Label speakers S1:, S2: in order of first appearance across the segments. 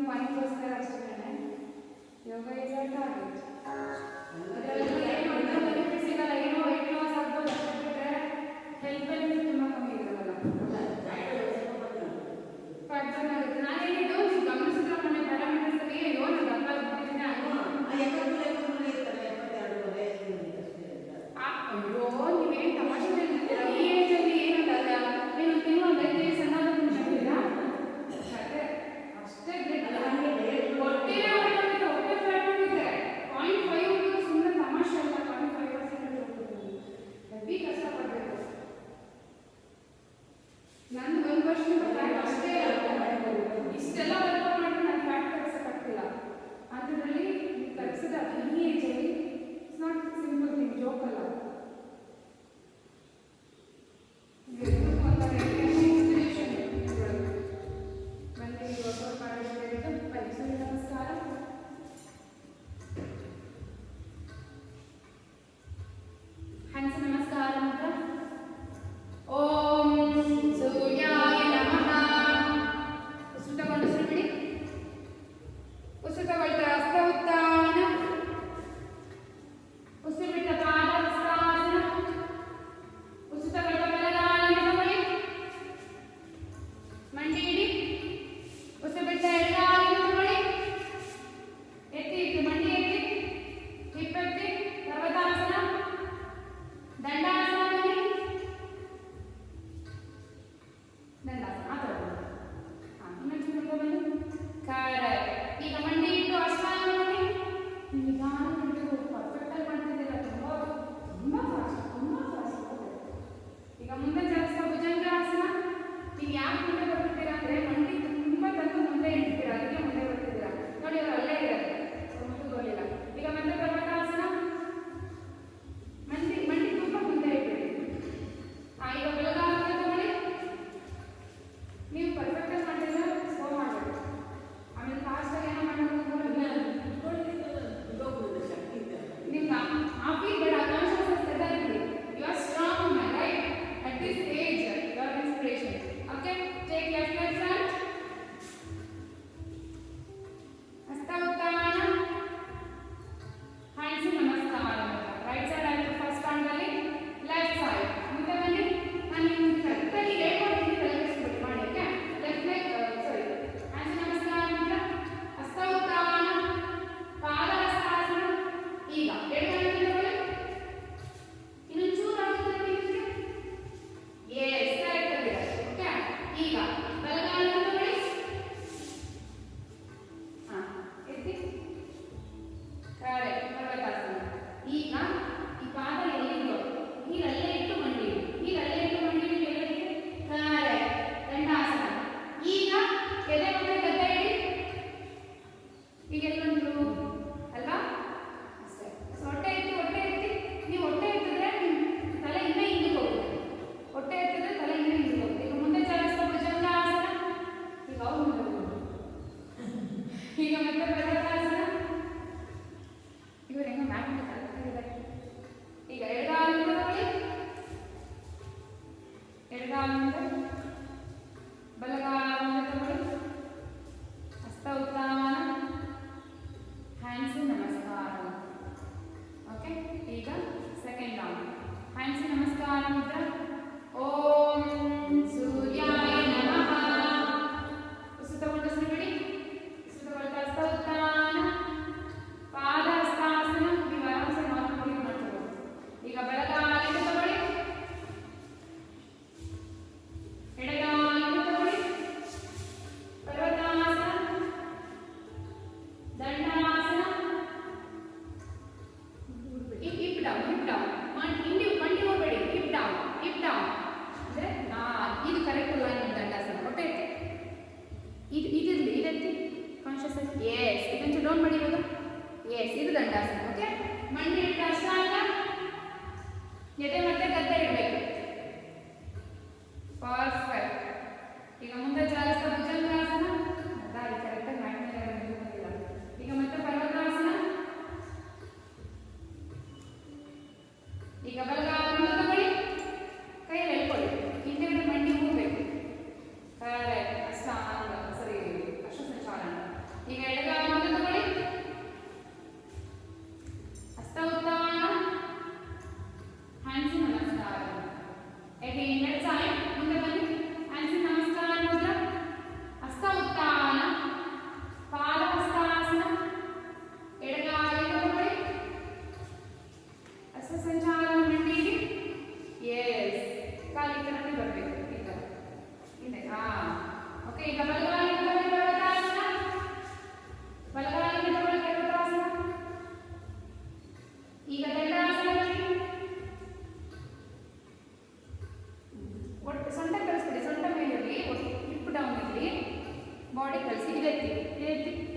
S1: ಪಾಯಿಂಟ್ಗೋಸ್ಕರ ಅಷ್ಟೇ. ಯೋಗ is a target. ಅದರಲ್ಲಿ ಏನು ಅಂತ ಬೆನಿಫಿಟ್ ಸಿಗಲ್ಲ. ಏನೋ ವೆಯ್ಟ್ ಲಾಸ್ ಆಗ್ಬೋದು ಅಷ್ಟೇ ಬಿಟ್ಟರೆ ಹೆಲ್ತ್ ಬೆನಿಫಿಟ್ ತುಂಬ ಕಮ್ಮಿ ಇರೋಲ್ಲ. ಪರ್ಸನ್ ಆಗುತ್ತೆ. ನಾನು ಹೇಳಿದ್ದು ನೀವು ಗಮನಿಸಿದ್ರೆ ಮೊನ್ನೆ ಪ್ಯಾರಾಮೀಟರ್ಸಲ್ಲಿ ಅಯ್ಯೋ ನಾನು ದಪ್ಪ ಆಗ್ಬಿಟ್ಟಿದ್ದೀನಿ ಅಯ್ಯೋ ನೀವೇನು ತಮಾಷೆ ಹೇಳ್ತಿದ್ದೀರಾ? ಈ ಏಜಲ್ಲಿ ಏನಂತಲ್ಲ ಏನು ತಿಂಗಳು ಒಂದು 5 days ಅನ್ನೋದು ನಿಮ್ಗೆ ಅಷ್ಟೇ ಅಷ್ಟೇ ಹೊಟ್ಟೆ ಹೊಟ್ಟೆ ಫ್ಯಾಟ್ ಆಗಿದೆ 0.5 ಸುಮ್ಮನೆ ತಮಾಷೆ ಅಲ್ಲ. 0.5% ಹೆವಿ ಕಷ್ಟಪಡಬೇಕು.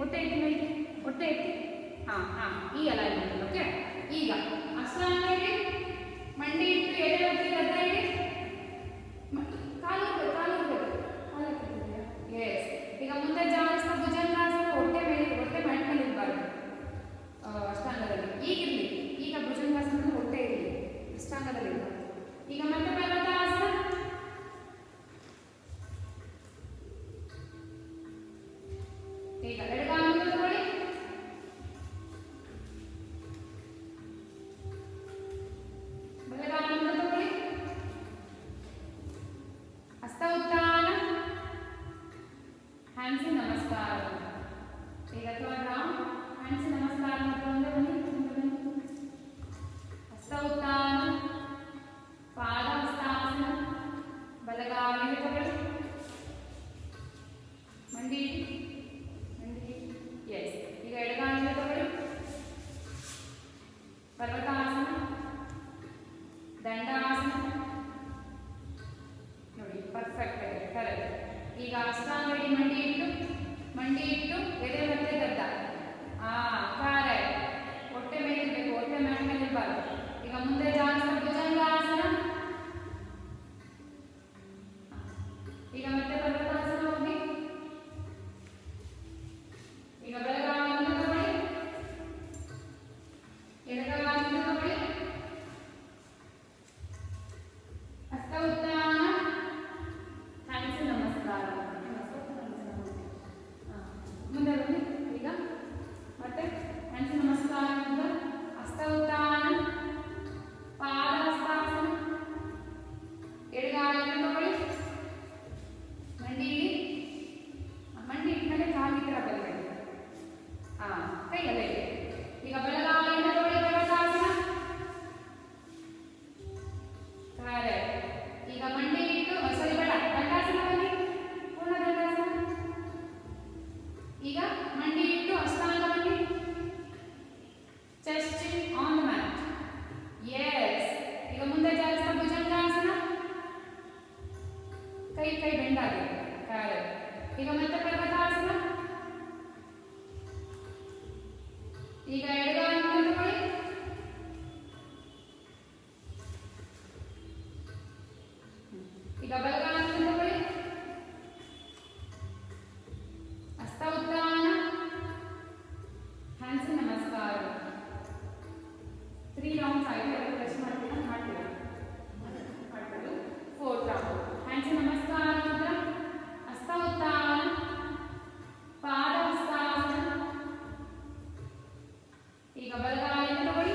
S1: ಹೊಟ್ಟೆ ಎತ್ತಿ ಮೇಲ್ಗೆ, ಹೊಟ್ಟೆ ಎತ್ತಿ. ಹಾಂ ಹಾಂ, ಈ ಅಲೈನ್ಮೆಂಟ್. ಓಕೆ, ಈಗ ಅಷ್ಟಾಂಗ ಇಡಿ, ಮಂಡಿ ಇಟ್ಟು ಎದೆ ಒತ್ತಿ ಗದ್ದ ಇಡಿ, ಕಾಲು ಎಸ್. ಈಗ ಮುಂದೆ ಜಾಲಿಸ್ತಾ ಭುಜಂಗಾಸನ, ಹೊಟ್ಟೆ ಮೇಲೆ, ಹೊಟ್ಟೆ ಮ್ಯಾಟ್ ಮೇಲೆ ಇರಬಾರ್ದು ಅಷ್ಟಾಂಗದಲ್ಲಿ. ಈಗಿರಲಿ, ಈಗ ಭುಜಂಗಾಸನ ಹೊಟ್ಟೆ ಇರಲಿ, ಅಷ್ಟಾಂಗದಲ್ಲಿ ಇರಬಾರ್ದು. ಈಗ ಮತ್ತೆ ಪರ್ವತಾಸನ, ಈಗ ಎಡಗಾಲನ್ನು ತಗೊಳ್ಳಿ, ಬಲಗಾಲನ್ನು ತಗೊಳ್ಳಿ, ಹಸ್ತ ಉತ್ಥಾನ, ಹ್ಯಾಂಡ್ಸ್ ನಮಸ್ಕಾರ. ಈಗ ಹ್ಯಾಂಡ್ಸ್ ನಮಸ್ಕಾರ ಮುಂದೆ ಬನ್ನಿ, ಹಸ್ತ ಉತ್ಥಾನ, ಪಾದ ಹಸ್ತಾಸನ, ಬಲಗಾಲಿಗೆ ತಗೊಳ್ಳಿ, ಮಂಡಿ ಎಸ್. ಈಗ ಎಡಗಾಲಿಗೆ ತಗೊಳ್ಳಿ, ಪರ್ವತಾಸನ, ದಂಡಾಸನ. ನೋಡಿ ಪರ್ಫೆಕ್ಟ್ ಆಗಿದೆ, ಕರೆಕ್ಟ್. ಈಗ ಅಷ್ಟಾಂಗ ಇಡಿ, ಮಂಡಿ ಇಟ್ಟು ಎದೆ ಮತ್ತೆ ಗದ್ದ. ಕರೆಕ್ಟ್. ಹೊಟ್ಟೆ ಮೇಲೆ ಇರಬೇಕು, ಹೊಟ್ಟೆ ಮ್ಯಾಟ್ ಮೇಲೆ ಇರಬಾರ್ದು. ಈಗ ಮುಂದೆ ಜಾಸ್ತಿ ಭುಜಂಗಾಸನ, ಈಗ ಮತ್ತೆ ಪರ್ವತಾಸನ ಹೋಗಿ. ಈಗ ಬಲಗಾಲನ್ನು ತಗೊಳ್ಳಿ, ಎಡಗಾಲನ್ನು ತಗೊಳ್ಳಿ, ಹಸ್ತ ಉತ್ಥಾನ, ಹ್ಯಾಂಡ್ಸ್ ನಮಸ್ಕಾರ. ಮುಂದೆ ಬನ್ನಿ. ಈಗ ಮತ್ತೆ ಹ್ಯಾಂಡ್ಸ್ ನಮಸ್ಕಾರ, ಹಸ್ತ ಉತ್ಥಾನ, ಪಾದ ಹಸ್ತಾಸನ, ಎಡಗಾಲನ್ನು ತಗೊಳ್ಳಿ, ಮಂಡಿ ಇಟ್ಮೇಲೆ ಕಾಲು ಈ ಥರ ಬರಬೇಕು. ಕೈ ಅಲ್ಲೇ ಇದೆ. ಈಗ ಬಲಗಾಲಿಂದ ತಗೊಳ್ಳಿ, ಪರ್ವತಾಸನ, ಕರೆಕ್ಟ್. ಈಗ ಮಂಡಿ ಇಟ್ಟು ದಂಡಾಸನ ಬನ್ನಿ, ಪೂರ್ಣ ದಂಡಾಸನ. ಈಗ ಮಂಡಿ ಇಟ್ಟು ಅಷ್ಟಾಂಗ ಬನ್ನಿ, chest on the mat. Yes. ಈಗ ಮುಂದೆ ಜಾಲಿಸ್ತಾ ಭುಜಂಗಾಸನ, ಕೈ ಬೆಂಡ್ ಆಗಿದೆ. ಕರೆಕ್ಟ್. ಈಗ ಮತ್ತೆ ಪರ್ವತಾಸನ, ಈಗ ಎಡಗಾಲನ್ನು ತಗೊಳ್ಳಿ, ಈಗ ಬಲಗಾಲನ್ನು ತಗೊಳ್ಳಿ, ಹಸ್ತ ಉತ್ಥಾನ, ಹ್ಯಾಂಡ್ಸ್ ನಮಸ್ಕಾರ. 3 ರೌಂಡ್ಸ್ ಆಗಿದೆ. ಪ್ರೆಸ್ ಮಾಡ್ತೀರಾ? ಮಾಡ್ತೀರಾ? ಮಾಡ್ಬೋದು. 4th round. ಹ್ಯಾಂಡ್ಸ್ ನಮಸ್ಕಾರ, ಹಸ್ತ ಉತ್ಥಾನ, ಪಾದ ಹಸ್ತಾಸನ. ಈಗ ಬಲಗಾಲಿಂದ ತಗೊಳ್ಳಿ,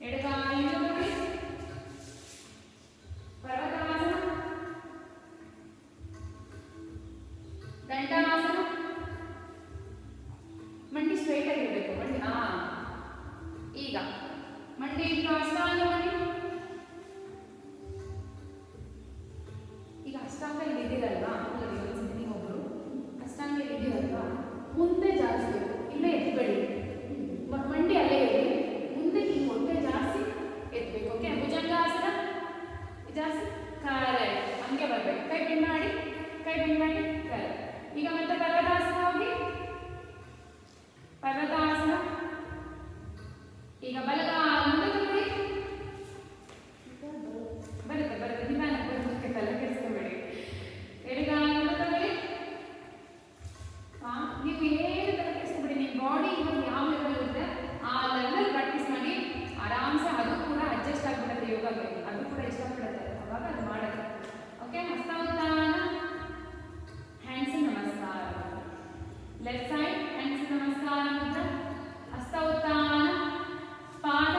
S1: ಎಡಗಾಲಿಂದ ತಗೊಳ್ಳಿ, ಪರ್ವತಾಸನ, ದಂಡಾಸನ. ಮಂಡಿ ಸ್ಟ್ರೈಟ್ ಆಗಿರಬೇಕು, ಮಂಡಿ. ಈಗ ಮಂಡಿ ಇಟ್ಟು ಅಷ್ಟಾಂಗ ಬನ್ನಿ. ಈಗ ಅಷ್ಟಾಂಗ ಇಲ್ಲಿ ಇದ್ದೀರಲ್ವಾ, ಒಬ್ಬರು ಅಷ್ಟಾಂಗ ಇಲ್ಲಿ ಇದ್ದೀರಲ್ವಾ, ಮುಂದೆ ಜಾಸ್ತಿ ಇಲ್ಲೇ ಎತ್ಬೇಡಿ, ಮಂಡಿ ಅಲ್ಲೇ ಇರಲಿ, ಮುಂದೆ ಹಿಂಗೆ ಹೊಟ್ಟೆ ಜಾಸ್ತಿ ಎತ್ತಬೇಕು. ಓಕೆ, ಭುಜಂಗಾಸನ ಜಾಸ್ತಿ. ಕರೆಕ್ಟ್. ಹಂಗೆ ಬರಬೇಕು. ಕೈ ಬೆಂಡ್ ಮಾಡಿ. ಕರೆಕ್ಟ್. ಈಗ ಮತ್ತೆ ಪರ್ವತಾಸನ ಹೋಗಿ, ಪರ್ವತಾಸನ. ಈಗ ಬಲಗಾಲನ್ನು ತಗೊಳ್ಳಿ, ಬರುತ್ತೆ ನಿಧಾನ ಬರುತ್ತೆ, ತಲೆ ಕೆಡಿಸ್ಕೊಬೇಡಿ. ಎಡಗಾಲನ್ನು ತಗೊಳ್ಳಿ. ನೀವು ಏನು ತಲೆ ಕೆಡಿಸ್ಕೊಬೇಡಿ, ನಿಮ್ಮ ಬಾಡಿ ಇವಾಗ ಯಾವ ಲೆವೆಲ್ ಇರುತ್ತೆ ಆ ಲೆವೆಲ್ ಪ್ರಾಕ್ಟೀಸ್ ಮಾಡಿ ಆರಾಮ್ಸೆ. ಅದು ಕೂಡ ಅಡ್ಜಸ್ಟ್ ಆಗಿಬಿಡುತ್ತೆ ಯೋಗಕ್ಕೆ, ಅದು ಕೂಡ ಇಷ್ಟಪಡುತ್ತೆ, ಅವಾಗ ಅದು ಮಾಡುತ್ತೆ. ಓಕೆ, ಹಸ್ತ ಉತ್ಥಾನ, ಹ್ಯಾಂಡ್ಸ್ ನಮಸ್ಕಾರ. ಲೆಫ್ಟ್ ಸೈಡ್ ಹ್ಯಾಂಡ್ಸ್ ನಮಸ್ಕಾರ, ಹಸ್ತ ಉತ್ಥಾನ, ಪಾದ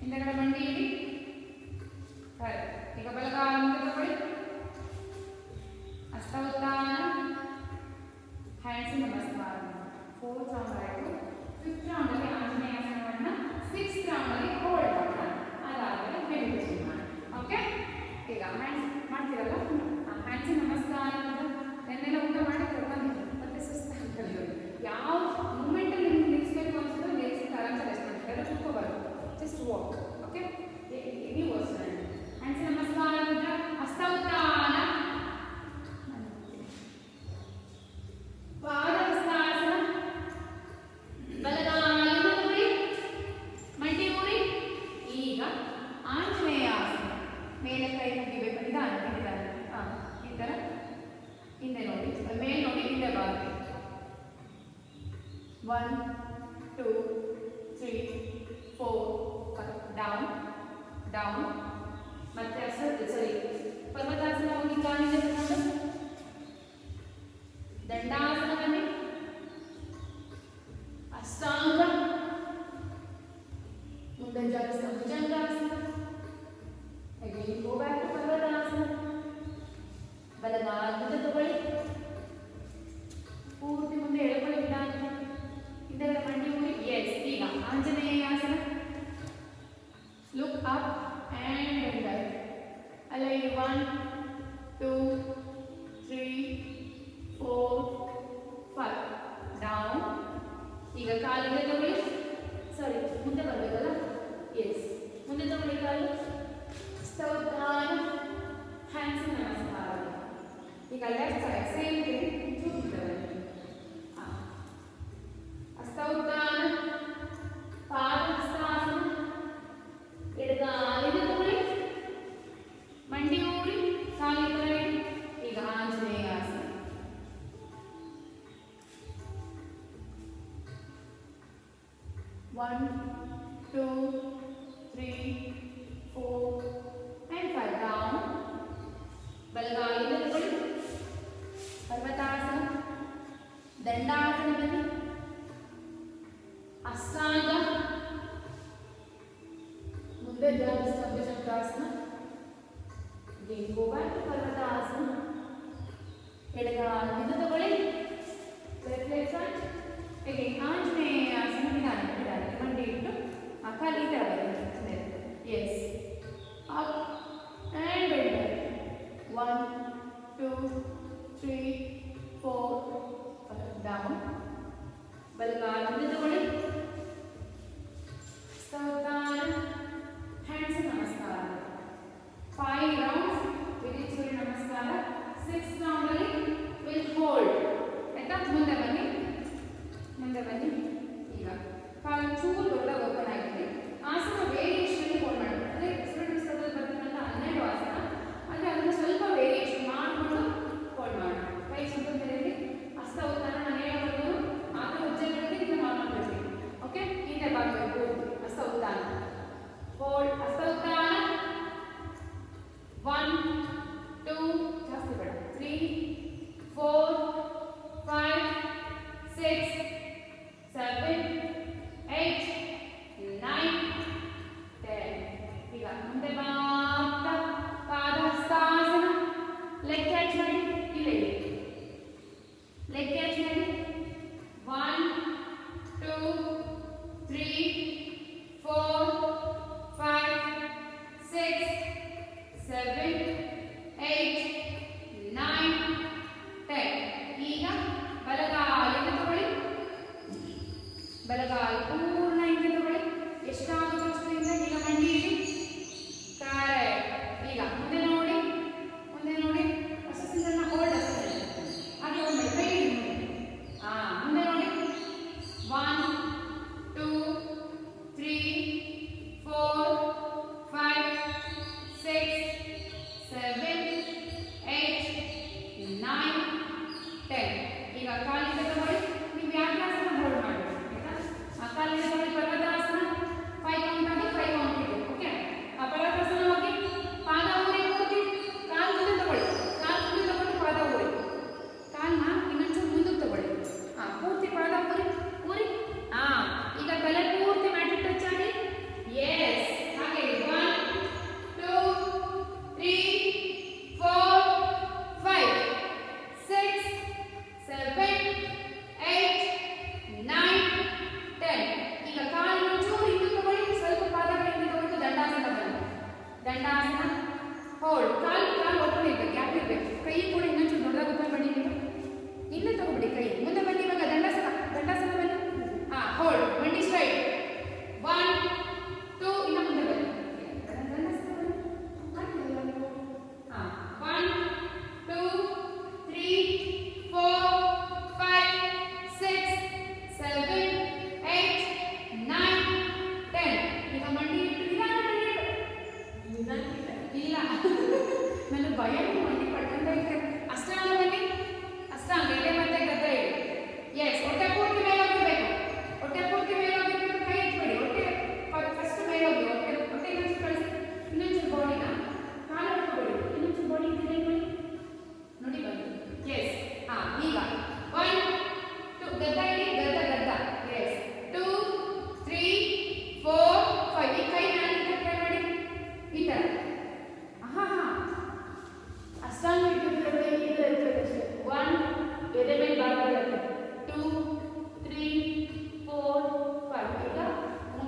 S1: ಹಿಂದೆಗಡೆ ಮಂಡಿ ಇಡಿ. ಕರೆಕ್ಟ್. ಈಗ ಬಲಗಾಲ ಮುಂದೆ ತಗೊಳ್ಳಿ. ಹಸ್ತ ಉತ್ಥಾನ, ಹ್ಯಾಂಡ್ಸ್ ನಮಸ್ಕಾರ. 4th ರೌಂಡ್ ಆಯಿತು. 5th ರೌಂಡಲ್ಲಿ ಆಂಜನೇಯಾಸನವನ್ನು, 6th ರೌಂಡಲ್ಲಿ ಹೋಲ್ಡ್ ಮಾಡೋಣ. ಅದಾದಮೇಲೆ ಮೆಡಿಟೇಷನ್ ಮಾಡಿ. ಓಕೆ, ಈಗ ಹ್ಯಾಂಡ್ಸ್ ಮಾಡ್ತೀರಲ್ಲ, ಹ್ಯಾಂಡ್ಸ್ ನಮಸ್ಕಾರ ಅಂತ ನೆನ್ನೆಲ್ಲ ಊಟ ಮಾಡಿ ಬಂದಿದ್ದು ಮತ್ತೆ ಸುಸ್ತಾಗ್ತದೆ. ಯಾವ ಮೂಮೆಂಟಲ್ಲಿ ನಿಮ್ಗೆ ನಿಲ್ಲಿಸಬೇಕು ಅನ್ಸುತ್ತೋ ನಿಲ್ಲಿಸಿ ಆರಾಮ್ಸೆ ರೆಸ್ಟ್ ಮಾಡ್ತಾರೆ, ಕೂತ್ಕೋಬಾರ್ದು, ಜಸ್ಟ್ ವಾಕ್. ಓಕೆ, ಇಡೀ ವಾಸ್ ಹ್ಯಾಂಡ್ಸ್ ನಮಸ್ಕಾರ ಅಂತ, ಹಸ್ತ ಉತ್ಥಾನ, ಪಾದ ಹಸ್ತಾಸನ, ಬಲಗಾಲಿನ ತಗೊಳ್ಳಿ, ಮಂಡಿ ಊರಿ. ಈಗ ಆಂಜನೇಯಾಸನ, ಮೇಲೆ ಕೈ ಮುಗಿಬೇಕು, ನಿಧಾನ ನಿಧಾನ. ಈ ಥರ ಹಿಂದೆ ನೋಡಿ, ಮೇಲೆ ನೋಡಿ, ಹಿಂದೆ ಬಾಗಿ. 1 2 3 4 5 ಡೌನ್ ಡೌನ್. ಮತ್ತೆ ಸರಿ ಪರ್ವತಾಸನ ಹೋಗಿ ಕಾಲಿಗೆ ತಗೊಂಡು ದಂಡಾಸನ ಬನ್ನಿ, ಅಷ್ಟಾಂಗ, ಮುಂದೆ ಜಾಗಿಸ್ತಾ bhujangasana. Again go back to ಪರ್ವತಾಸನ. ಬಲಗಾಲ ತಗೊಳ್ಳಿ, ಪೂರ್ತಿ ಮುಂದೆ ಎಳ್ಕೊಳ್ಳಿ ನಿಧಾನ. ಹಿಂದೆಗಡೆ ಮಂಡಿ ಊರಿ. ಎಸ್, ಈಗ Anjaneyasana. Look up and bend back. Align 1 2 3 4 5 down. ಈಗ ಕಾಲಿಗೆ ತಗೊಳ್ಳಿ, ಸಾರಿ ಮುಂದೆ ಬರಬೇಕಲ್ಲ. ಎಸ್, ಮುಂದೆ ತಗೊಳ್ಳಿ ಕಾಲು, ಉತ್ಥಾನ, ಹ್ಯಾಂಡ್ಸ್ ನಮಸ್ಕಾರ. ಈಗ ಲೆಫ್ಟ್ ಸೈಡ್ ಸೇಮ್ ಥಿಂಗ್. ಹಸ್ತ ಉತ್ಥಾನ, ಪಾದ ಹಸ್ತಾಸನ, ಎಡಗಾಲಿನ ತಗೊಳ್ಳಿ, ಮಂಡಿ ಊರಿ, ಕಾಲಿ ತರ ಇಡಿ. ಈಗ ಆಂಜನೇಯಾಸನ. One, 2 3 4 and 5 down. ಬಲಗಾಲಿನ ತಗೊಳ್ಳಿ, ಪರ್ವತಾಸನ, ದಂಡಾಸನ ಬನ್ನಿ, ಅಷ್ಟಾಂಗ, ಮುಂದೆ ಜಾಗಿಸ್ತಾ bhujangasana. Again go back to ಪರ್ವತಾಸನ. ಎಡಗಾಲಿನ ತಗೊಳ್ಳಿ, ಲೆಫ್ಟ್ ಲೆಗ್ ಫ್ರಂಟ್. Again ಆಂಜನೇಯಾಸನ. ನಿಧಾನ ನಿಧಾನ, ಮಂಡಿ ಇಟ್ಟು ಕಾಲು ಈ ಥರ ಬರುತ್ತೆ. Yes, up and bend back. 1 2 3 4 5 down. ಬಲಗಾಲಿನ ತಗೊಳ್ಳಿ, ಉತ್ಥಾನ, ಹ್ಯಾಂಡ್ಸ್ ನಮಸ್ಕಾರ. 5 rounds ವಿದಿನ್ ಸೂರ್ಯ ನಮಸ್ಕಾರ. 6th ರೌಂಡಲ್ಲಿ will hold. ಆಯ್ತಾ, ಮುಂದೆ ಬನ್ನಿ, ಮುಂದೆ ಬನ್ನಿ.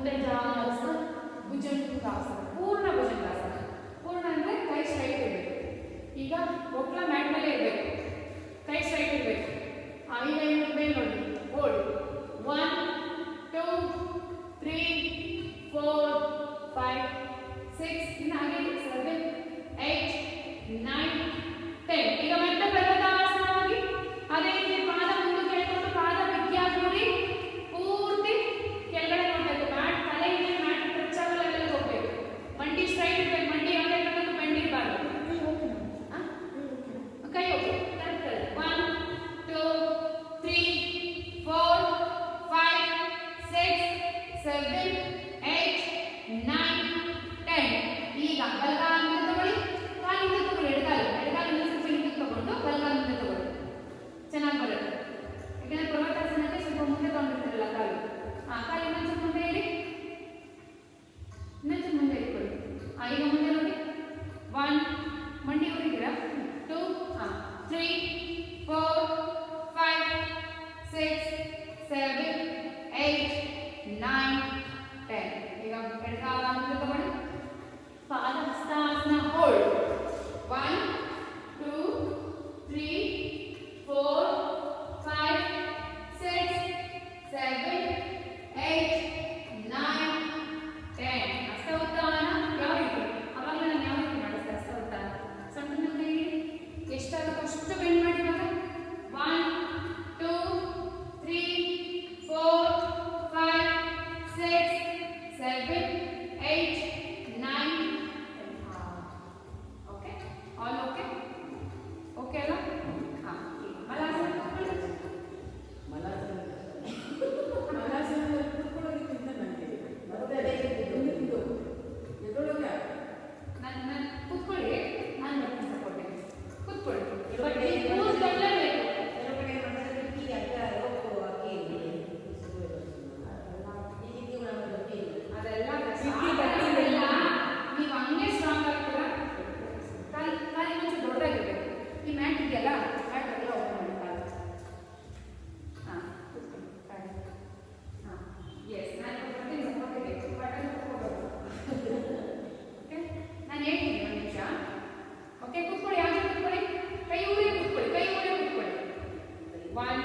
S1: ಮುಂದೆ ಜಾರಿಸ ಭುಜಂಗಾಸನ, ಪೂರ್ಣ ಭುಜಂಗಾಸನ. ಪೂರ್ಣ ಅಂದರೆ ಕೈ ಸ್ಟ್ರೈಟ್ ಇರಬೇಕು. ಈಗ ಒಕ್ಲ ಮ್ಯಾಟ್ ಮೇಲೆ ಇರಬೇಕು, ಕೈ ಸ್ಟ್ರೈಟ್ ಇರಬೇಕು. ಈಗ ಏನು ಮೇಲೆ ನೋಡಿ, ಹೋಲ್ಡ್ 1 2 3 4 5 6 ಇನ್ನು ಹಾಗೆ 7 8 9 10. ಈಗ ಮತ್ತೆ ಪರ್ವತಾಸನವಾಗಿ ಅದೇ ರೀತಿ ಪಾದ ಮುಂದೆ ಕೇಳ್ಕೊಂಡು ಪಾದ ಬಿಗಿಯಾಗಿ ಪೂರ್ತಿ ಕೆಳಗಡೆ ನೋಡಬೇಕು. ಮ್ಯಾಟ್ ತಲೆಯಿಂದ ಮ್ಯಾಟ್ ಟಚ್ ಆಗೋ ಲೆವೆಲ್ಗೆ ಹೋಗಬೇಕು. ಮಂಡಿ ಸ್ಟ್ರೈಟ್ ಇರಬೇಕು, ಮಂಡಿ ಯಾವುದೇ ಕಾರಣಕ್ಕೂ ಬೆಂಡ್ ಇರಬಾರ್ದು. ಕೈ ಹೋಗಿ 1 2 3 4 5 6 7 8 9 10. ಈಗ ಬಲಗಾಲಿಂದ ತಗೊಳ್ಳಿ, ಕಾಲಿಂದ ತಗೊಳ್ಳಿ, ಎಡಗಾಲಿಂದ ಸ್ವಲ್ಪ ಹಿಂದಕ್ಕೆ ತಗೊಂಡು ಬಲಗಾಲಿಂದ ತಗೊಳ್ಳಿ. ಚೆನ್ನಾಗಿ ಬರುತ್ತೆ. ಯಾಕಂದ್ರೆ ಪರ್ವತಾಸನಕ್ಕೆ ಸ್ವಲ್ಪ ಮುಂದೆ ತಗೊಂಡಿರ್ತಾರಲ್ಲ ಕಾಲು. ಕಾಲು ಇನ್ನೊಂದು ಮುಂದೆ ಇಡಿ, ಇನ್ನೊಂದು ಮುಂದೆ ಇಟ್ಕೊಳ್ಳಿ. ಈಗ ಮುಂದೆ ನೋಡಿ, 1 ಮಂಡಿ ಹೊಡಿತೀರಾ, 2 3 4 5 6 7 8 9 10. ಈಗ ಎಡಗಾಲಿಂದ ತಗೊಳ್ಳಿ, ಪಾದ ಹಸ್ತಾಸನ ಹೋಲ್ಡ್ 1 2 3 4 5 6 7 8 9 10. ಹಸ್ತವತ್ತಾನ ಯಾವ ರೀತಿ, ಅವಾಗ ನಾನು ಯಾವ ರೀತಿ ಮಾಡಿಸ್ತೆ ಹಸ್ತವತ್ತಾನ, ಸಣ್ಣ ಕೈಗೆ ಎಷ್ಟಾಗುತ್ತೋ ಅಷ್ಟು ಬೆಂಡ್ ಮಾಡಿ. ಇವಾಗ 1 2 3 4 5 6 7 8 9 ಓಕೆ, ಆಲ್ ಓಕೆ, ಓಕೆ ಅಲ್ಲ? ಮಲಾಸನ ನಾನು ಕೂತ್ಕೊಳ್ಳಿ, ನಾನು ಬರ್ತೀನಿ ಸಪೋರ್ಟಿಗೆ. ಕೂತ್ಕೊಳ್ಳಿ, ಕೂತ್ಕೊಳ್ಳೇಬೇಕು. ಅದೆಲ್ಲ ನೀವು ಹಂಗೆ ಸ್ಟ್ರಾಂಗ್ ಆಗ್ತೀರಾ. ಕಾಲು ಮುಂಚೆ ದೊಡ್ಡದಾಗಿರ್ಬೇಕು. ಈ ಮ್ಯಾಟ್ ಇದೆಯಲ್ಲ, ಮ್ಯಾಟ್ ಎಲ್ಲ ಓಪನ್ ಮಾಡಿ ಕಾಲು. ಕೂತ್ಕೊಳ್ಳಿ ಕಾಲು. ಎಸ್, ನಾನು ಬರ್ತೀನಿ ಸಪೋರ್ಟಿಗೆ. ಬಟನ್ ಕೂತ್ಕೋಬೇಕು. ಓಕೆ, ನಾನು ಹೇಳ್ತೀನಿ ಒಂದು ನಿಮಿಷ. ಓಕೆ, ಕೂತ್ಕೊಳ್ಳಿ, ಹಾಗೆ ಕೂತ್ಕೊಳ್ಳಿ. ಕೈ ಊರೇ ಕೂತ್ಕೊಳ್ಳಿ, ಕೈ ಊರೇ ಕೂತ್ಕೊಳ್ಳಿ. 1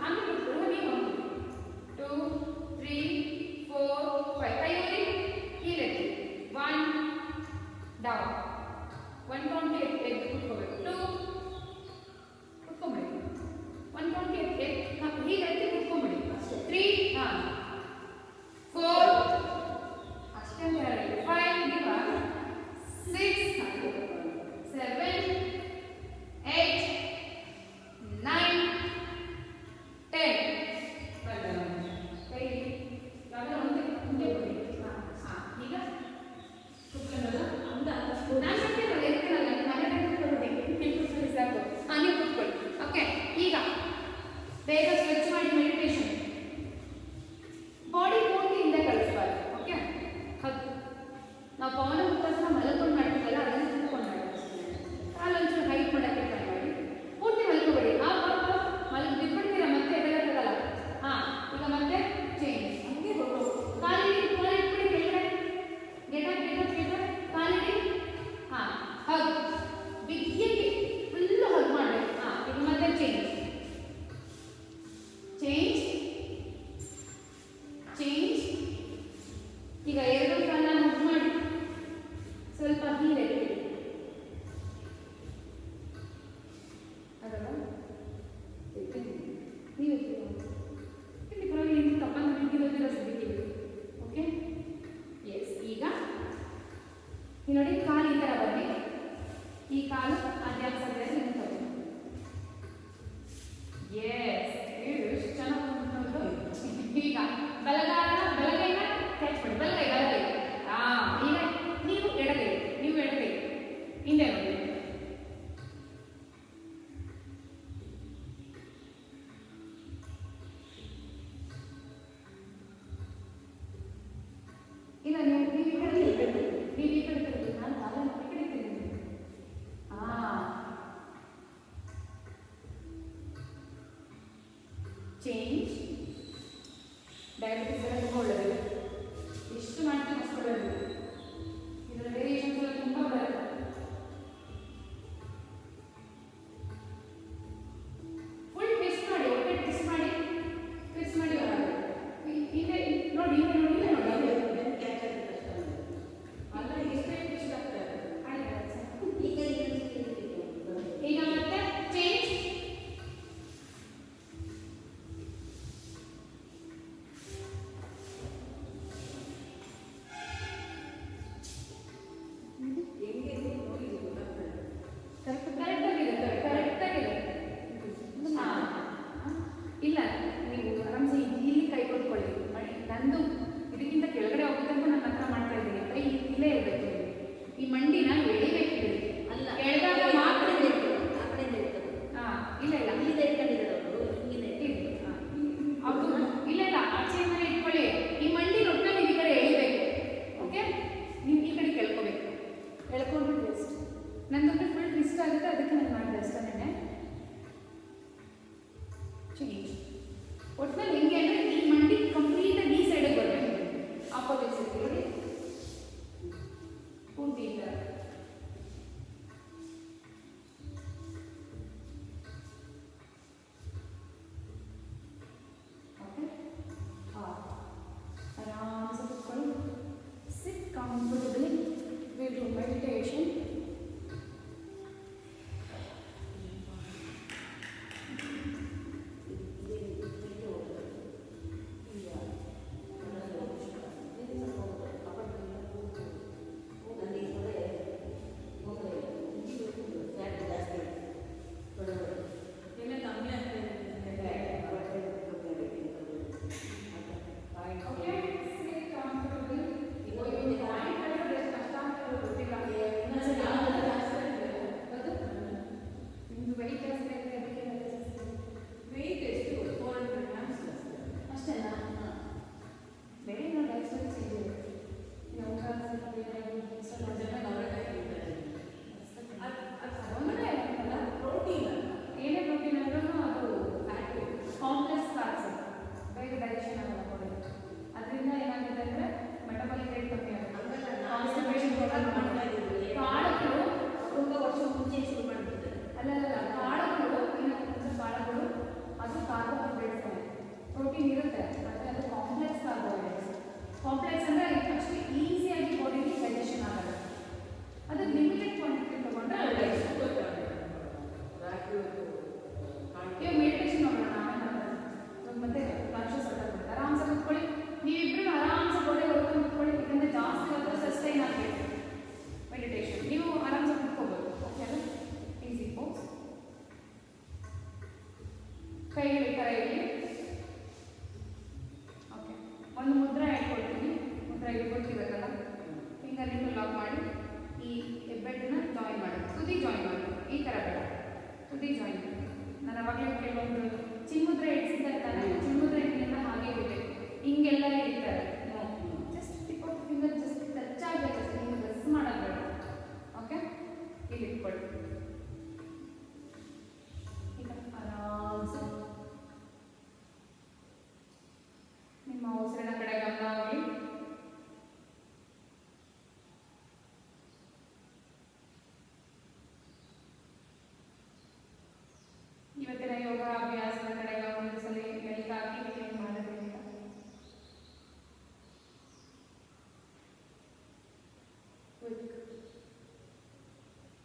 S1: ಹಂಗೆ ಕೂತ್ಕೊಳ್ಳಿ, ನೀವು 2 3 4 5 ಕೈ ಊರಿ ಹೀರೆತ್ತಿ. 1 ಡೌನ್, 1 ಕೌಂಟ್ ಎದ್ದು ಕೂತ್ಕೋಬೇಕು. 2 ಕೂತ್ಕೊಂಬಿಡಿ, 1 ಕೌಂಟ್ ಹೀರೆತ್ತಿ ಕೂತ್ಕೊಂಬಿಡಿ. 3 4 ಅಷ್ಟೇ ಅಂತ ಹೇಳಿ. 5 ಇವಾಗ 6 7 8 9 10. ಕೈ ಯಾವಾಗ ಮುಂದೆ ಬಿಡಿ. ಈಗ ಕೂತ್ಕೊಂಡಲ್ಲ, ನಾನು ಬರ್ತೀನಲ್ಲ, ಇರ್ತೀನಲ್ಲ, ಮನೆ ಕೂತ್ಕೊಳ್ಳಿ ಸಾಕು. ನೀವು ಕೂತ್ಕೊಳ್ಳಿ. ಓಕೆ, ಈಗ ಬೇಗ ಸ್ಟ್ರೆಚ್ ಮಾಡಿ ಮೆಡಿಟೇಷನ್. ಬಾಡಿ ಪೂರ್ತಿ ಹಿಂದೆ ಕಳಿಸ್ಬಾರ್ದು. ಓಕೆ, ಹೌದು, ನಾವು ಪವನ ಮುಖಾಂತರ ಮಲ್ಕೊಂಡು ಮಾಡ್ತೀವಲ್ಲ, ಅದನ್ನು ಕೂತ್ಕೊಂಡು ಮಾಡಬೇಕು. ಕಾಲೊಂಚೂರು ಹೈಟ್ ಮಾಡೋಕ್ಕೆ ಟ್ರೈ ಮಾಡಿ. ಪೂರ್ತಿ ಮಲ್ಕೋಬೇಡಿ. ಮಲ್ಗೆ ಬಿಟ್ಬಿಡ್ತೀರಾ, ಮತ್ತೆ ಎದೆಲ್ಲ. ಈಗ ಮತ್ತೆ ಚೇಂಜ್. ಹಂಗೆ ಕಾಲಿಡಿ, ಕಾಲಿಟ್ಬಿಡಿ ಕೆಳಗಡೆ. ಗೆಟ ಕಾಲಿಡಿ. ಹಗ್ ಬಿಗಿಯಾಗಿ ಫುಲ್ಲು ಹಗ್ ಮಾಡಬೇಕು. ಈಗ ಮತ್ತೆ ಚೇಂಜ್ ಚೇಂಜ್ ಚೇಂಜ್. ಈಗ ಎರಡು ಕಾಲ ಹಗ್ ಮಾಡಿ ಸ್ವಲ್ಪ ಹೀರೆತ್ತಿ. ಅದಲ್ಲ ನೀವು ಇಲ್ಲಿ ಪರವಾಗಿ ತಪ್ಪನ್ನು ಬಿಟ್ಟಿರೋದಿಲ್ಲ ಸದ್ಯಕ್ಕೆ. Okay, yes. ಈಗ ನೀವು ನೋಡಿ, ಕಾಲು ಈ ಥರ ಬರಲಿ. ಈ ಕಾಲು ಅಧ್ಯಾತ್ಮ ನಿಂತದ್ದು. ಎಸ್, ಎಷ್ಟು ಚೆನ್ನಾಗಿ. ಈಗ ಬಲಗೈನ ಕ್ಯಾಚ್ ಮಾಡಿ, ಬಲಗೈ. ಈಗ ನೀವು ಎಡಗೈ ಹಿಂದೆ ನೋಡಿ. ಇಲ್ಲ, ನೀವು ಈ ಕಡೆ ತಿರುಗಿ, ನಾನು ಕಾಲನ್ನು ಈ ಕಡೆ ತಿರುಗಿ. ಚೇಂಜ್. ಡಯಾಬಿಟಿಸ್ ಎಲ್ಲ ತುಂಬ ಒಳ್ಳೆಯದು.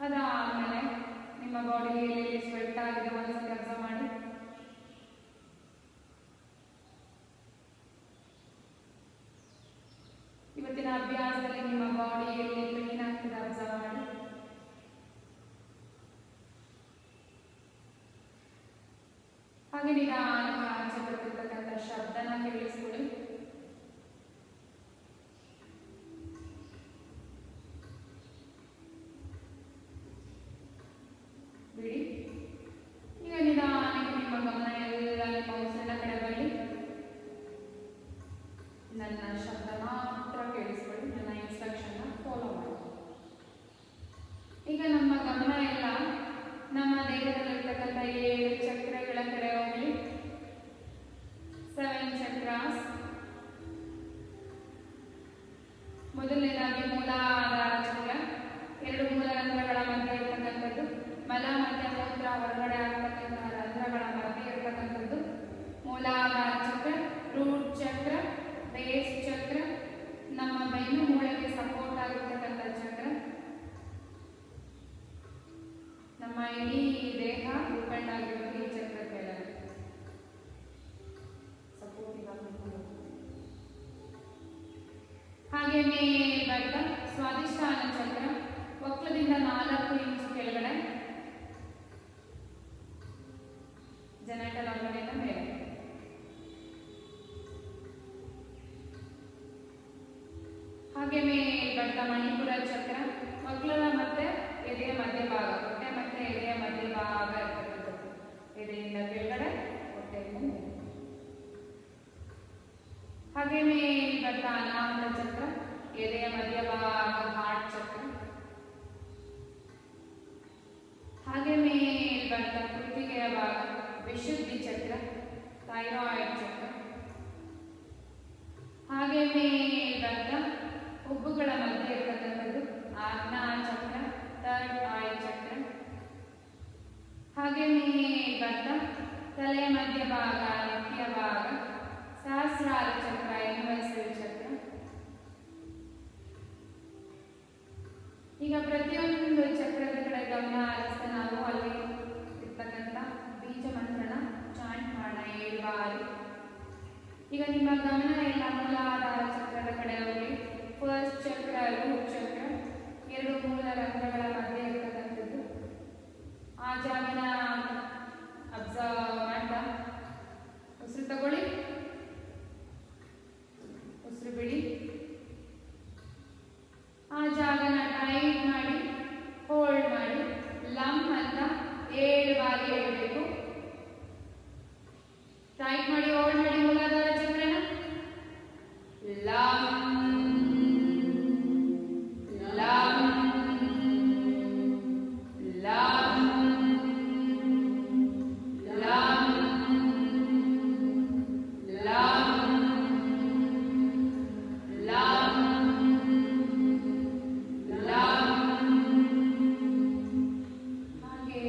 S1: ಅದಾದಮೇಲೆ ನಿಮ್ಮ ಬಾಡಿಗೆ ಎಲ್ಲಿ ಸ್ವೆಟ್ ಆಗಿದೆ ಒಂದ್ಸತಿ ಅಬ್ಸರ್ವ್ ಮಾಡಿ. ಇವತ್ತಿನ ಅಭ್ಯಾಸದಲ್ಲಿ ನಿಮ್ಮ ಬಾಡಿಯಲ್ಲಿ ಪೇನ್ ಆಗ್ತದೆ ಅಬ್ಸರ್ವ್ ಮಾಡಿ. ಹಾಗೆ ನಿಧಾನಕ್ಕೆ ಆಚೆ ಬರ್ತಿರ್ತಕ್ಕಂಥ ಶಬ್ದನ ಕೇಳಿಸ್ಕೊಳ್ಳಿ. ಬಿಡಿ. ಈಗ ನಿಧಾನಕ್ಕೆ ನಿಮ್ಮ ಗಮನ ಎಲ್ಲ ನಿಮ್ಮ ಉಸಿರಿನ ಕಡೆ ಬರಲಿ. ನನ್ನ ಶಬ್ದ ಮಾತ್ರ ಕೇಳಿಸ್ಕೊಳ್ಳಿ, ನನ್ನ ಇನ್ಸ್ಟ್ರಕ್ಷನ್ ಫಾಲೋ ಮಾಡಿ. ಈಗ ನಮ್ಮ ಗಮನ ಎಲ್ಲ ನಮ್ಮ ದೇಹದಲ್ಲಿರ್ತಕ್ಕಂಥ 7 ಚಕ್ರಗಳ ಕಡೆ ಹೋಗಲಿ. 7 ಚಕ್ರಾಸ್. ಮೊದಲನೇದಾಗಿ ಮೂಲಾಧಾರ ಚಕ್ರ, 2 ಮೂಲ ರಂಧ್ರಗಳ ಮಧ್ಯೆ ಇರ್ತಕ್ಕಂಥದ್ದು. ಮಲ ಮತ್ತು ಮೂತ್ರ ಹೊರಗಡೆ ಆಗ್ತಕ್ಕಂತಹ ರಂಧ್ರಗಳ ಮಧ್ಯೆ ಇರ್ತಕ್ಕಂಥದ್ದು ಮೂಲಾಧಾರ ಚಕ್ರ. ರೂಟ್ ಚಕ್ರ, ಬೇಸ್ ಚಕ್ರ, ನಮ್ಮ ಬೆನ್ನು ಮೂಳೆಗೆ ಸಪೋರ್ಟ್ ಆಗಿರ್ತಕ್ಕಂಥ ಚಕ್ರ. ನಮ್ಮ ಇಡೀ ದೇಹ ಡಿಪೆಂಡ್ ಆಗಿರೋದು ಈ ಚಕ್ರ ಮೇಲೆ. ಹಾಗೆ ಮೇಲ್ಬರ್ತ ಸ್ವಾದಿಷ್ಠಾನ ಚಕ್ರ, ಒಕ್ಲದಿಂದ 4 ಇಂಚು ಕೆಳಗಡೆ, ಜನಟಲ್ ಆರ್ಗನ್ ಮೇಲೆ. ಹಾಗೆ ಮೇಲ್ಬರ್ತ ಮಣಿಪುರ ಚಕ್ರ, ಒಕ್ಲದ ಮತ್ತೆ ಎದೆಯ ಮಧ್ಯಭಾಗ, ಹೊಟ್ಟೆ ಮತ್ತೆ ಎದೆಯ ಮಧ್ಯಭಾಗ ಇರ್ತಕ್ಕಂಥದ್ದು. ಎದೆಯಿಂದ ಕೆಳಗಡೆ, ಹೊಟ್ಟೆಯಿಂದ ಮೇಲೆ. ಹಾಗೆ ಮೇಲ್ಬರ್ತ ಅನಾಹುತ ಚಕ್ರ, ಎದೆಯ ಮಧ್ಯಭಾಗ ಹಾರ್ಟ್ ಚಕ್ರ. ಹಾಗೆ ಮೇಲ್ಬರ್ತ ಕುತ್ತಿಗೆಯ ಭಾಗ ವಿಶುದ್ಧಿ ಚಕ್ರ, ಥೈರಾಯ್ಡ್ ಚಕ್ರ. ಹಾಗೆ ಮೇಲ್ಬರ್ತ ಹುಬ್ಬುಗಳ ಮಧ್ಯೆ ಇರ್ತಕ್ಕಂಥದ್ದು ಆಜ್ಞಾ ಚಕ್ರ, ಥರ್ಡ್ ಐ ಚಕ್ರ. ಹಾಗೆ ಮೇಲ್ಬರ್ತ ತಲೆಯ ಮಧ್ಯಭಾಗ ನೆತ್ತಿಯ ಭಾಗ ಸಹಸ್ರಾರ ಚಕ್ರ, ಯೂನಿವರ್ಸಲ್ ಚಕ್ರ. ಈಗ ಪ್ರತಿಯೊಂದು ಚಕ್ರದ ಕಡೆ ಗಮನ ಹರಿಸ್ತಾ ನಾವು ಅಲ್ಲಿ ಇರ್ತಕ್ಕಂಥ ಬೀಜ ಮಂತ್ರನ ಚಾಂಟ್ ಮಾಡೋಣ 7 ಬಾರಿ. ಈಗ ನಿಮ್ಮ ಗಮನ ಎಲ್ಲ ಮೂಲಾಧಾರ ಚಕ್ರದ ಕಡೆ ಹೋಗಿ. ಫಸ್ಟ್ ಚಕ್ರ ರೂಟ್ ಚಕ್ರ, 2 ಮೂಲ ರಂಧ್ರಗಳ ಮಧ್ಯೆ ಇರ್ತಕ್ಕಂಥದ್ದು. ಆ ಜಾಗನ ಅಬ್ಸರ್ವ್ ಮಾಡ್ತಾ ಉಸಿರು ತಗೊಳ್ಳಿ, ಉಸಿರು ಬಿಡಿ. ಆ ಜಾಗನ ಟೈಟ್ ಮಾಡಿ ಹೋಲ್ಡ್ ಮಾಡಿ ಲಮ್ ಅಂತ 7 ಬಾರಿ ಹೇಳ್ಬೇಕು. ಟೈಟ್ ಮಾಡಿ ಹೋಲ್ಡ್ ಮಾಡಿ ಮೂಲಾಧಾರ ಚಕ್ರನ. ಲಮ್ ಲಮ್ ಲಮ್ ಲಮ್ ಲಮ್ ಲಮ್ ಲಮ್. ಹಾಗೆ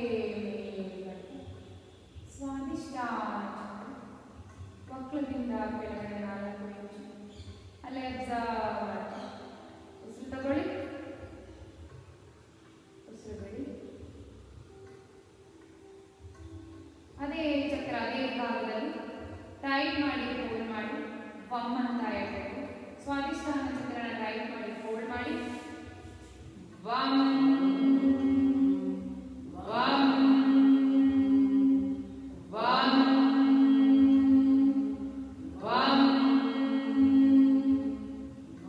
S1: ಸ್ವಾದಿಷ್ಠಾನ ಒಕ್ಲದಿಂದ ಕೆಳಗಡೆ 4 ಇಂಚು ಅಲ್ಲೇ ಅಬ್ಸರ್ವ್ ಮಾಡಿ. ಉಸಿರು ತಗೊಳ್ಳಿ, ಉಸಿರು ಬಿಡಿ. ಅದೇ ಚಕ್ರ ಅದೇ ಭಾಗದಲ್ಲಿ ಟೈಟ್ ಮಾಡಿ ಹೋಲ್ಡ್ ಮಾಡಿ ವಮ್ ಅಂತ ಹೇಳ್ಬೇಕು. ಸ್ವಾದಿಷ್ಠಾನ ಚಕ್ರನ ಟೈಟ್ ಮಾಡಿ ಹೋಲ್ಡ್ ಮಾಡಿ worm worm worm worm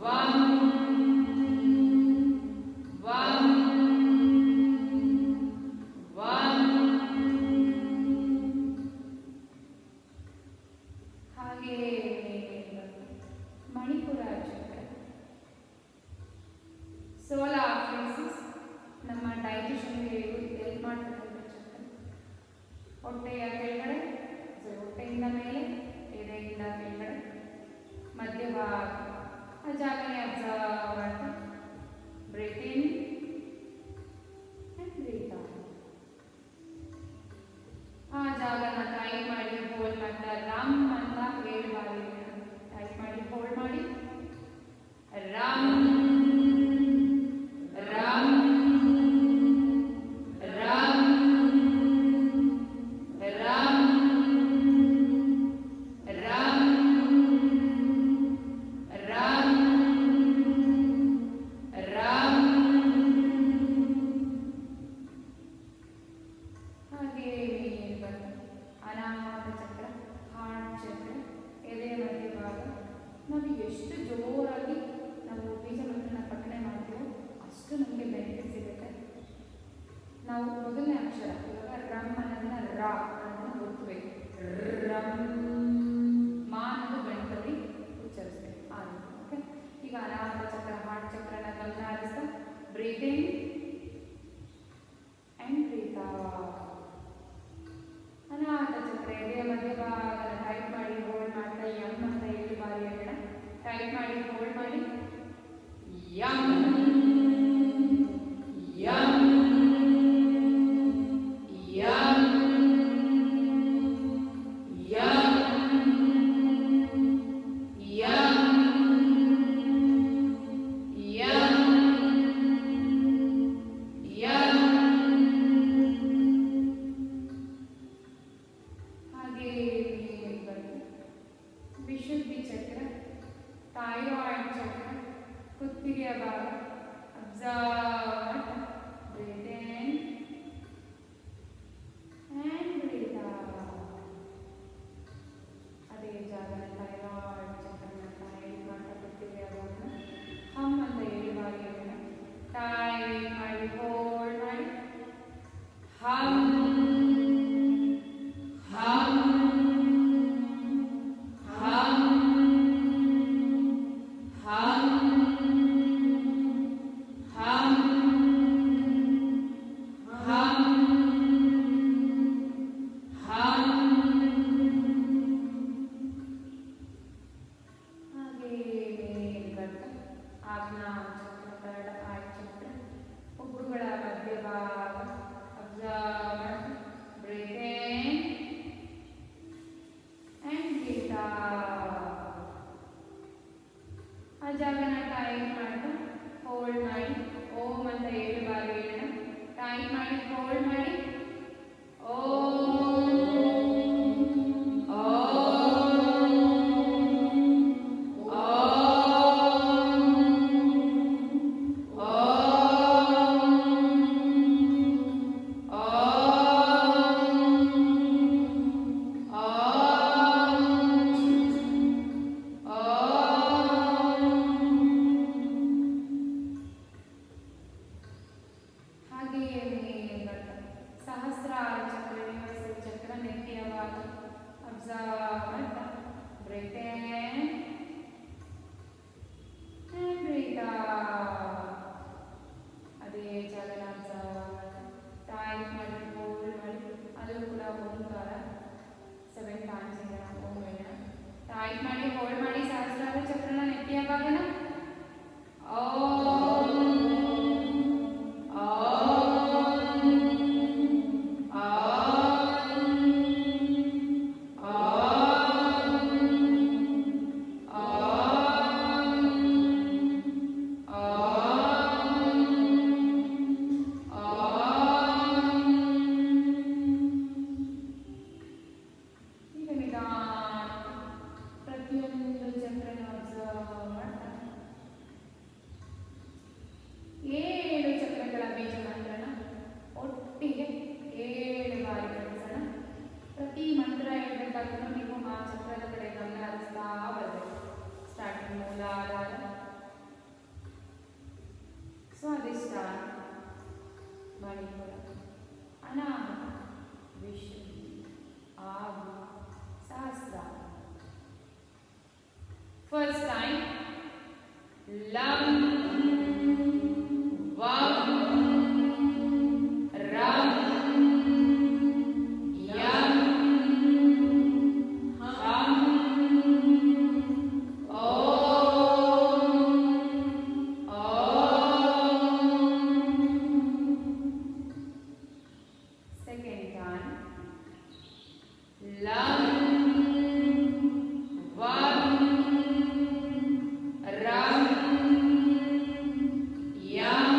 S1: worm worm worm. ಹಾಗೆ ಮಣಿಪುರ ಚಕ್ರ, ಸೋಲಾರ್ ಪ್ಲೆಕ್ಸಸ್, ನಮ್ಮ ಡೈಜೆಷನ್ಗೆ ಹೆಲ್ಪ್ ಮಾಡ್ತಕ್ಕಂಥ ಚಕ್ರ. ಹೊಟ್ಟೆಯ ಕೆಳಗಡೆ, ಹೊಟ್ಟೆಯಿಂದ ಮೇಲೆ, ಎದೆಯಿಂದ ಕೆಳಗಡೆ, ಮಧ್ಯಭಾಗ. ಆ ಜಾಗನೇ ಅಬ್ಸರ್ವ್ ಮಾಡ್ತಾ breathe in and breathe out. ಆ ಜಾಗನ ಟೈಟ್ ಮಾಡಿ ಹೋಲ್ಡ್ ಮಾಡ್ತಾ ರಾಮ್ ಅಂತ 7 ಬಾರಿ ಟೈಟ್ ಮಾಡಿ ಹೋಲ್ಡ್ ಮಾಡಿ. ರಾಮ್ ರಾಮ್ ಚಕ್ರ ಹಾರ್ಟ್ ಚಕ್ರನ ಗಮನ ಹರಿಸ್ತಾ ಬ್ರೀತಿಂಗ್ ಆ್ಯಂಡ್ ಬ್ರೀತ್ ಔಟ್. ಅನಾಹತ ಚಕ್ರ ಎದೆಯ ಮಧ್ಯಭಾಗನ ಟೈಟ್ ಮಾಡಿ ಹೋಲ್ಡ್ ಮಾಡ್ತಾ ಯಂ ಅಂತ 7 ಬಾರಿ ಹೇಳೋಣ. ಟೈಟ್ ಮಾಡಿ ಹೋಲ್ಡ್ ಮಾಡಿ ಯಂ ಯಂ ಯಂ ಯಂ ಯಂ ಯಂ ಯಂ. ಹಾಗೆ ವಿಶುದ್ಧಿ ಚಕ್ರ, ಥೈರಾಯ್ಡ್ ಚಕ್ರ, ಕುತ್ತಿಗೆಯ ಭಾಗ observe breathe in and breathe out. ಅದೇ ಜಾಗನ ಥೈರಾಯ್ಡ್ ಚಕ್ರನ ಟೈಟ್ ಮಾಡ್ತಾ ಕುತ್ತಿಗೆಯ ಭಾಗ ಹಮ್ ಅಂತ 7 ಬಾರಿ ಹೇಳೋಣ. ಟೈಟ್ ಮಾಡಿ ಹೋಲ್ಡ್ ಮಾಡಿ ಹಮ್ ಹಮ್ ಹಮ್ ಹಮ್ ಹಮ್ ಹಮ್ ಹಮ್. ಹಾಗೆ ಮೇಲ್ಗಟ್ಟ ಆಗ್ನೇಯ ಚಕ್ರ, ಥರ್ಡ್ ಐ ಚಕ್ರ, ಹುಬ್ಬುಗಳ ಮಧ್ಯಭಾಗ observe breathe in and breathe out. ಆ ಜಾಗನ ಟೈಟ್ ಮಾಡ್ತಾ ಹೋಲ್ಡ್ ಮಾಡಿ ಓಂ ಅಂತ 7 ಬಾರಿ ಹೇಳೋಣ. ಟೈಟ್ ಮಾಡಿ ಹೋಲ್ಡ್ ಮಾಡಿ ಓಂ ಓಂ ಹಾಗೆಯೇ ಮೇಲ್ಗಟ್ಟ ಸಹಸ್ರಾರ ಚಕ್ರ, ಯೂನಿವರ್ಸಲ್ ಚಕ್ರ, ನೆತ್ತಿಯ ಭಾಗ ಅಬ್ಸರ್ವ್ ಮಾಡ್ತಾ breathe in and breathe out. ಅದೇ ಜಾಗನ ಅಬ್ಸರ್ವ್ ಮಾಡ್ತಾ ಟೈಟ್ ಮಾಡಿ ಹೋಲ್ಡ್ ಮಾಡಿ ಅದು ಕೂಡ ಓಂಕಾರ 7 ಟೈಮ್ಸ್ ಹೇಳೋಣ. ಓಂ ಹೇಳೋಣ. ಟೈಟ್ ಮಾಡಿ ಹೋಲ್ಡ್ ಮಾಡಿ ಸಹಸ್ರಾರ ಚಕ್ರನ ನೆತ್ತಿಯ ಭಾಗನ ಓಂ ಪ್ರತಿಯೊಂದು ಚಕ್ರನ ಅಬ್ಸರ್ವ್ ಮಾಡ್ತಾ 7 ಚಕ್ರಗಳ ಬೀಜ ಮಂತ್ರನ ಒಟ್ಟಿಗೆ 7 ಬಾರಿ ಕಲಿಸೋಣ. ಪ್ರತಿ ಮಂತ್ರ ಹೇಳ್ಬೇಕಾದ್ರೂ ನೀವು ಆ ಚಕ್ರದ ಕಡೆ ಗಮನ ಹರಿಸ್ತಾ ಬರಬೇಕು. ಸ್ಟಾರ್ಟಿಂಗ್ ಮೂಲಾಧಾರ, ಸ್ವಾಧಿಷ್ಠಾನ, ಮಣಿಪುರ, ಅನಾಹತ, ವಿಶುದ್ಧಿ, ಆಹು, Sahasrara. First time lam vam ram yam ham om om. Second time lam vam ram yam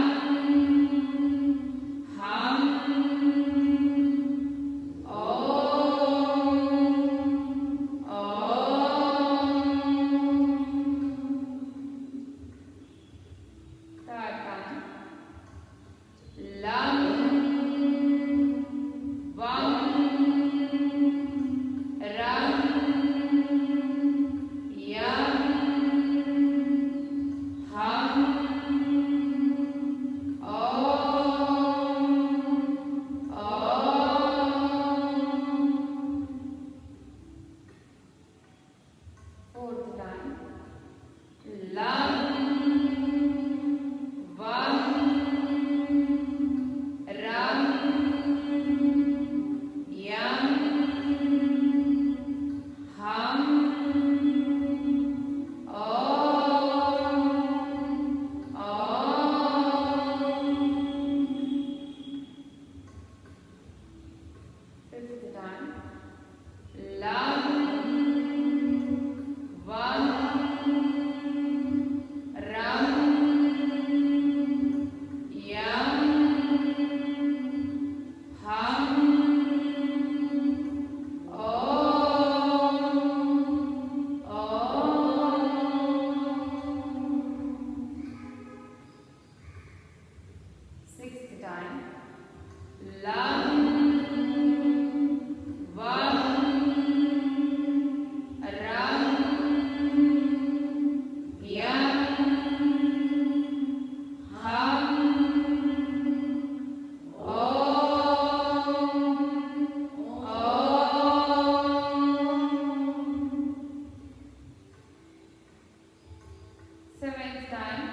S1: time.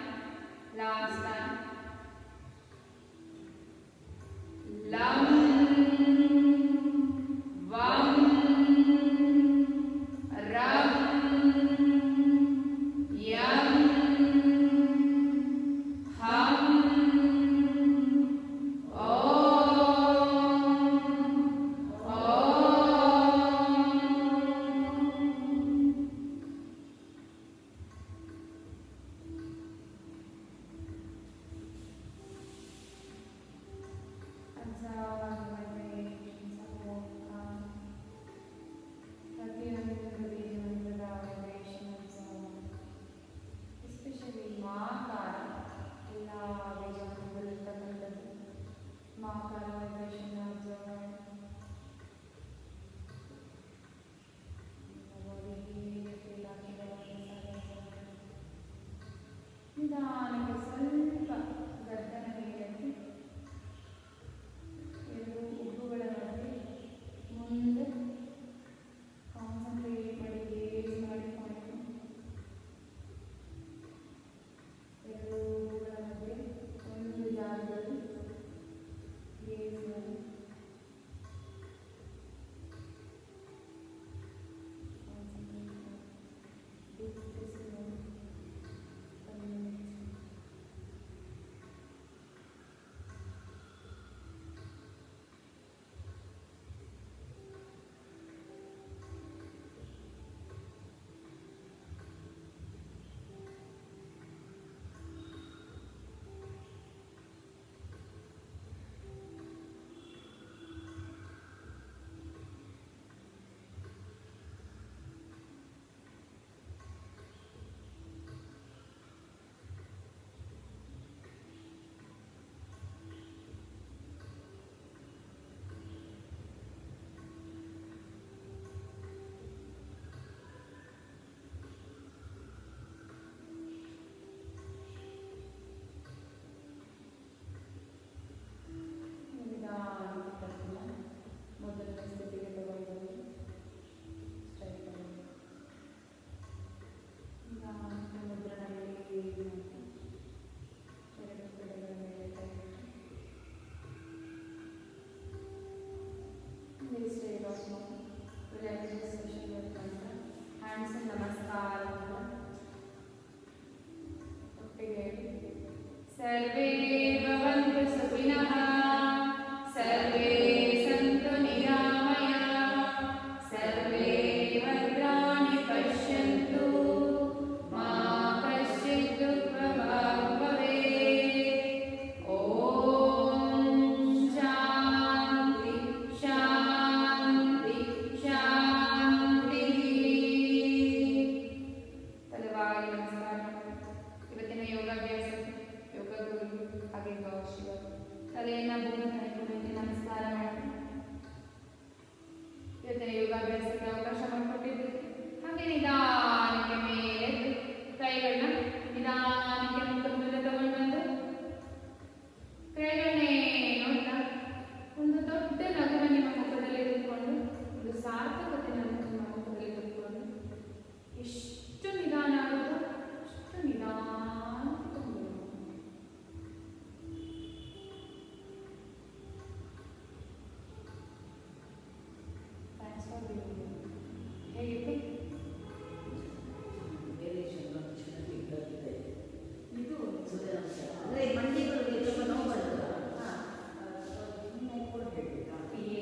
S1: Last time. Lam, vam, ram, yam, ham, ನಿಧಾನಕ್ಕೆ ಸ್ವಲ್ಪ ಗದ್ದನ ಮೇಲಕ್ಕೆ ಎರಡು ಉಬ್ಬುಗಳ ಮಧ್ಯೆ ಮುಂದೆ ಕಾನ್ಸಂಟ್ರೇಟ್ ಮಾಡಿ ಗೇಜ್ ಮಾಡಿಕೊಂಡು ಎರಡು ಉಬ್ಬುಗಳ ಮಧ್ಯೆ ಒಂದು ಜಾಗದಲ್ಲಿ ಗೇಜ್ ಮಾಡಿ सर्वे भवन्तु सुखिनः सर्वे सन्तु निरामयाः सर्वे भद्राणि पश्यन्तु मा कश्चित् दुःखभाग् भवेत् ॐ शान्ति शान्ति शान्तिः तलवारि नमस्कार ಇವತ್ತಿನ ಯೋಗಾಭ್ಯಾಸ ಹಾಗೆ ಶಿವ ತಲೆಯನ್ನು ಭೂಮಿ ಕೈಗೊಂಡು ನಮಸ್ಕಾರ ಮಾಡಿ ಇವತ್ತಿನ ಯೋಗಾಭ್ಯಾಸಕ್ಕೆ ಅವಕಾಶ ಮಾಡಿಕೊಟ್ಟಿದ್ದೀವಿ. ಹಾಗೆ ನಿಧಾನಕ್ಕೆ ಮೇಲೆ ಕೈಗಳನ್ನ ನಿಧಾನಕ್ಕೆ ಮುಖದ ಮೇಲೆ ತಗೊಂಡು ಬಂದು ಕೈಗಳನ್ನೇ ನೋಡ್ತಾ ಒಂದು ದೊಡ್ಡ ನಗುವನ್ನು ನಿಮ್ಮ ಮುಖದಲ್ಲಿ ಇಟ್ಕೊಂಡು ಒಂದು ಸಾರ್ಥಕತೆ ನಿಮ್ಮ ಮುಖದಲ್ಲಿ ಇಟ್ಕೊಂಡು ಎಷ್ಟು ನಿಧಾನ ಆಗುತ್ತೋ ಅಷ್ಟು ನಿಧಾನ ಹೇಗಿತ್ತು? ಇದು ಅಂದರೆ ಮಂಡಿಗಳಿಗೆ ತುಂಬ ನೋವು ಬರ್ತದೆ.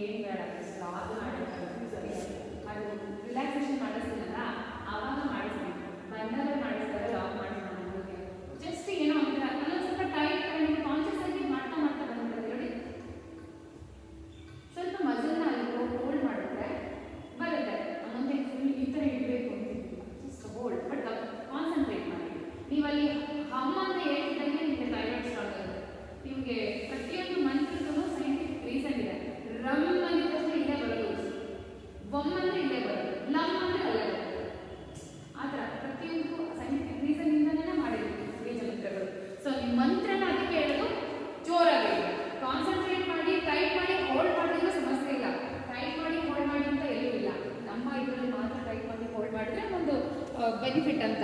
S1: ಏನು ಬೇಡ, ಸ್ಟಾಪ್ ಮಾಡಿ ಅದು ರಿಲ್ಯಾಕ್ಸೇಷನ್ ಮಾಡಿಸ್ತೀನಲ್ಲ ಆವಾಗ ಮಾಡಿಸ್ತೀನಿ, ಬಂದಾಗ ಮಾಡಿಸ್ತಾರೆ ಲಾಕ್ ಮಾಡಿಸ್ತೀನಿ. ಜಸ್ಟ್ ಏನೋ ಒಂಥರ ಅಲ್ಲೊಂದು ಸ್ವಲ್ಪ ಟೈಟ್ ಕಾನ್ಷಿಯಸ್ ಆಗಿ ಮಾಡ್ತಾ ಮಾಡ್ತಾ ಬಂದ್ಬಿಡುತ್ತೆ ನೋಡಿ. ಸ್ವಲ್ಪ ಮಜಲ್ನ ಅಲ್ಲಿ ಹೋಲ್ಡ್ ಮಾಡಿದ್ರೆ ಬರುತ್ತೆ. ಮುಂದೆ ಫುಲ್ ಈ ಥರ ಇಡಬೇಕು ಅಂತಿಲ್ಲ, ಜಸ್ಟ್ ಹೋಲ್ಡ್. ಬಟ್ ಕಾನ್ಸಂಟ್ರೇಟ್ ಮಾಡಿ. ನೀವಲ್ಲಿ ಹಮ್ಮ ಅಂತ ಹೇಳ್ತಿದ್ದಂಗೆ ನಿಮಗೆ ಥೈರಾಯ್ಡ್ ಸ್ಟಾರ್ಟ್ ಆಗುತ್ತೆ. ನಿಮಗೆ ಪ್ರತಿಯೊಂದು ಮಂತ್ರಕ್ಕೂ ಸೈಂಟಿಫಿಕ್ ರೀಸನ್ ಇದೆ. ರಮ್ ಅಂದಿದ ತಕ್ಷಣ ಇಲ್ಲೇ ಬರೋದು, ಬೊಮ್ಮ ಅಂದರೆ ಇಲ್ಲೇ ಬರೋದು, ಲಮ್ ಅಂದರೆ ಅಲ್ಲೇ ಬರೋದು. ಆ ಥರ ಪ್ರತಿಯೊಂದು ಸೈಂಟಿಫಿಕ್ ರೀಸನ್ನಿಂದನೇ ಮಾಡಿರ್ತೀವಿ ಬೀಜ ಮಂತ್ರಗಳು. ಸೊ ನಿಮ್ಮ ಮಂತ್ರನ ಅದಕ್ಕೆ ಹೇಳೋದು ಜೋರಾಗಿ ಕಾನ್ಸಂಟ್ರೇಟ್ ಮಾಡಿ, ಟೈಟ್ ಮಾಡಿ, ಹೋಲ್ಡ್ ಮಾಡಿದ್ರೆ ಸಮಸ್ಯೆ ಇಲ್ಲ. ಟೈಟ್ ಮಾಡಿ ಹೋಲ್ಡ್ ಮಾಡಿ ಅಂತ ಎಲ್ಲೂ ಇಲ್ಲ. ನಮ್ಮ ಇದರಲ್ಲಿ ಮಾತ್ರ ಟೈಟ್ ಮಾಡಿ ಹೋಲ್ಡ್ ಮಾಡಿದ್ರೆ ಒಂದು ಬೆನಿಫಿಟ್ ಅಂತ.